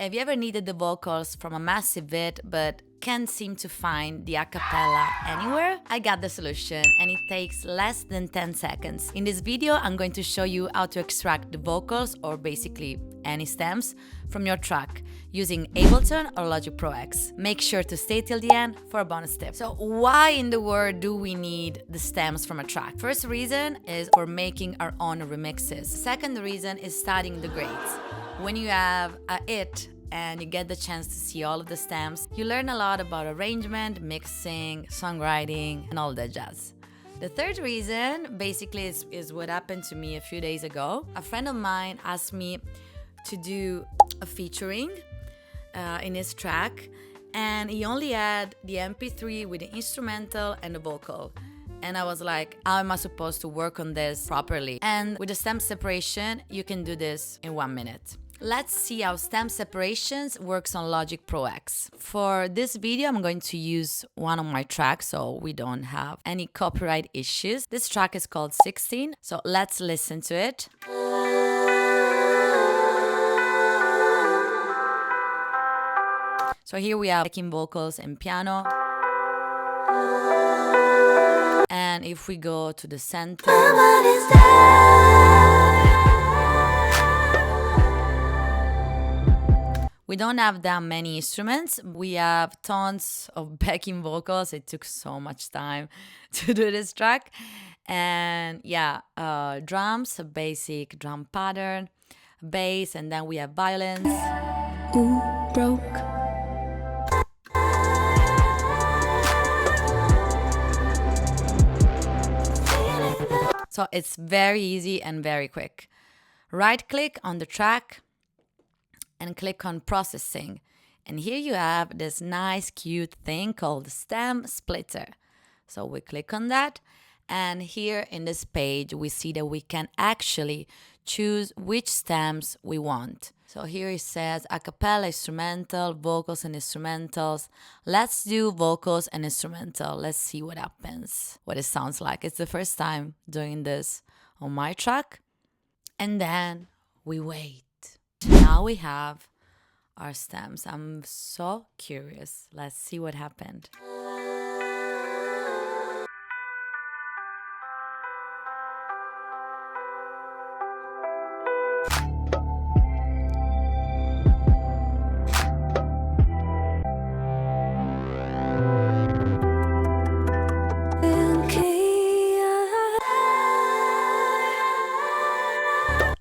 Have you ever needed the vocals from a massive hit but can't seem to find the acapella anywhere? I got the solution, and it takes less than 10 seconds. In this video, I'm going to show you how to extract the vocals, or basically any stems, from your track using Ableton or Logic Pro X. Make sure to stay till the end for a bonus tip. So why in the world do we need the stems from a track? First reason is for making our own remixes. Second reason is studying the grades. When you have a hit and you get the chance to see all of the stems, you learn a lot about arrangement, mixing, songwriting, and all that jazz. The third reason basically is what happened to me a few days ago. A friend of mine asked me to do a featuring in his track, and he only had the MP3 with the instrumental and the vocal. And I was like, how am I supposed to work on this properly? And with the stem separation, you can do this in 1 minute. Let's see how stem separations works on Logic Pro X. For this video, I'm going to use one of my tracks so we don't have any copyright issues. This track is called 16, so let's listen to it. So here we have backing vocals and piano. And if we go to the center, we don't have that many instruments. We have tons of backing vocals. It took so much time to do this track. And yeah, drums, a basic drum pattern, bass, and then we have violins. Ooh, broke. So it's very easy and very quick. Right click on the track and click on processing. And here you have this nice cute thing called stem splitter. So we click on that, and here in this page we see that we can actually choose which stems we want. So here it says acapella, instrumental, vocals and instrumentals. Let's do vocals and instrumental. Let's see what happens, what it sounds like. It's the first time doing this on my track. And then we wait. Now we have our stems. I'm so curious. Let's see what happened.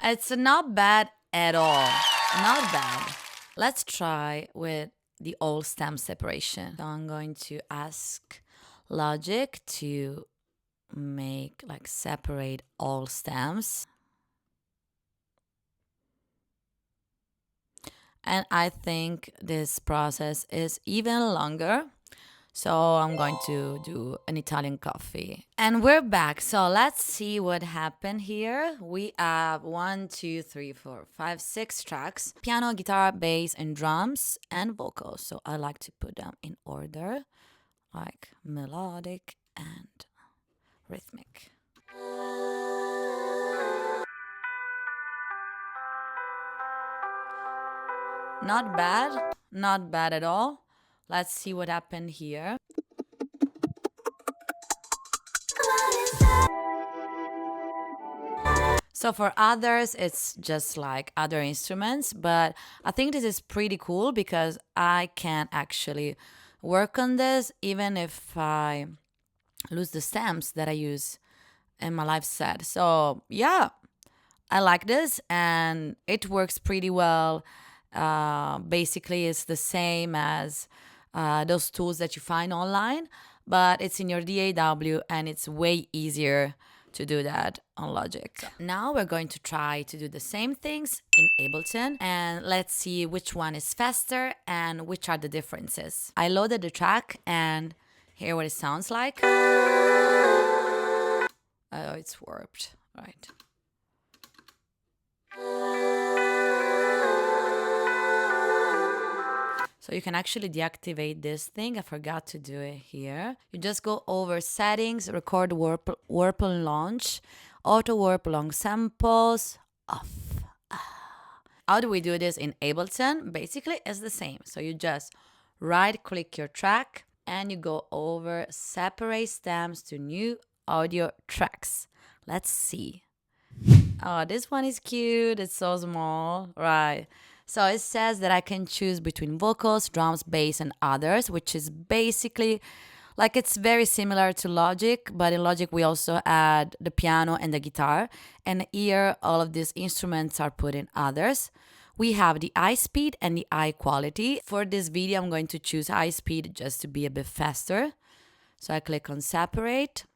It's not bad at all. Not bad. Let's try with the all stem separation. So I'm going to ask Logic to separate all stems. And I think this process is even longer. So I'm going to do an Italian coffee. And we're back. So let's see what happened here. We have 1, 2, 3, 4, 5, 6 tracks. Piano, guitar, bass, and drums, and vocals. So I like to put them in order, like melodic and rhythmic. Not bad. Not bad at all. Let's see what happened here. So for others, it's just like other instruments, but I think this is pretty cool because I can actually work on this even if I lose the stems that I use in my live set. So yeah, I like this and it works pretty well. Basically, it's the same as those tools that you find online, but it's in your DAW and it's way easier to do that on Logic. So now we're going to try to do the same things in Ableton, and let's see which one is faster and which are the differences. I loaded the track and hear what it sounds like. Oh, it's warped, right. So you can actually deactivate this thing. I forgot to do it here. You just go over settings, record warp and launch, auto warp long samples, off. How do we do this in Ableton? Basically, it's the same. So you just right-click your track and you go over separate stems to new audio tracks. Let's see. Oh, this one is cute. It's so small. Right. So it says that I can choose between vocals, drums, bass, and others, which is basically like it's very similar to Logic, but in Logic we also add the piano and the guitar. And here all of these instruments are put in others. We have the high speed and the high quality. For this video, I'm going to choose high speed just to be a bit faster. So I click on separate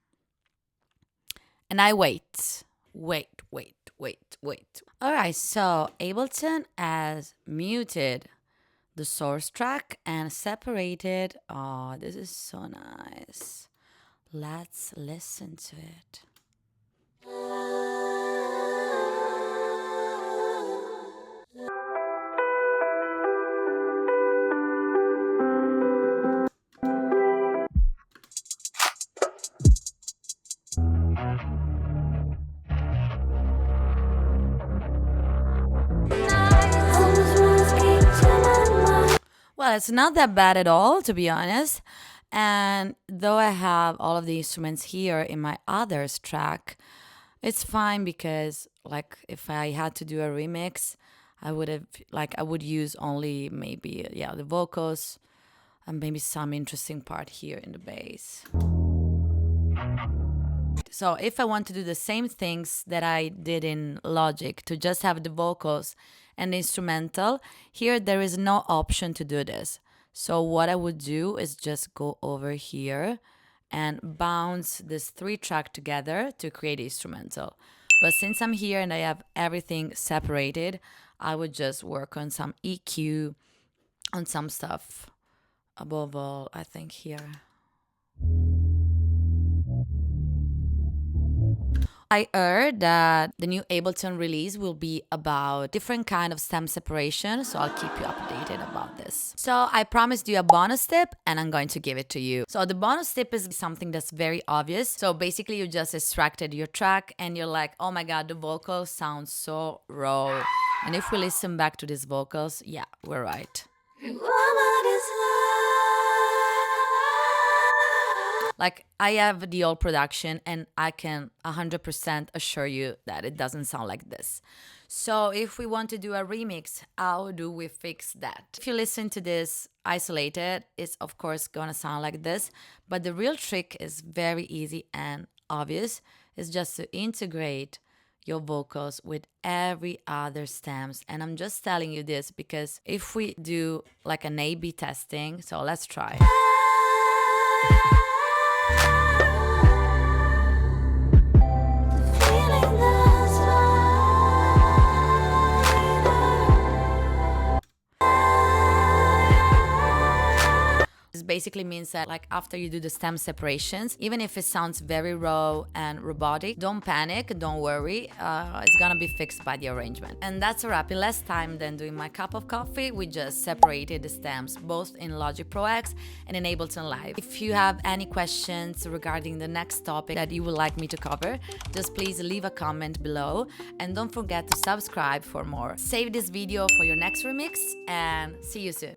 and I wait. Wait. All right, so Ableton has muted the source track and separated. Oh, this is so nice. Let's listen to it. Well, it's not that bad at all, to be honest. And though I have all of the instruments here in my others track, it's fine because like if I had to do a remix, I would use only maybe the vocals and maybe some interesting part here in the bass. So if I want to do the same things that I did in Logic to just have the vocals and the instrumental, here there is no option to do this. So what I would do is just go over here and bounce this 3-track together to create instrumental. But since I'm here and I have everything separated, I would just work on some EQ, on some stuff. Above all, I think here. I heard that the new Ableton release will be about different kind of stem separation, so I'll keep you updated about this. So I promised you a bonus tip and I'm going to give it to you. So the bonus tip is something that's very obvious. So basically you just extracted your track and you're like, oh my God, the vocals sound so raw. And if we listen back to these vocals, yeah, we're right. Like I have the old production and I can 100% assure you that it doesn't sound like this. So if we want to do a remix, how do we fix that? If you listen to this isolated, it's of course gonna sound like this, but the real trick is very easy and obvious. It's just to integrate your vocals with every other stems. And I'm just telling you this because if we do like an A/B testing, so let's try. This basically means that like after you do the stem separations, even if it sounds very raw and robotic, don't panic, don't worry, it's gonna be fixed by the arrangement. And that's a wrap. In less time than doing my cup of coffee, we just separated the stems both in Logic Pro X and in Ableton Live. If you have any questions regarding the next topic that you would like me to cover, just please leave a comment below and don't forget to subscribe for more. Save this video for your next remix and see you soon.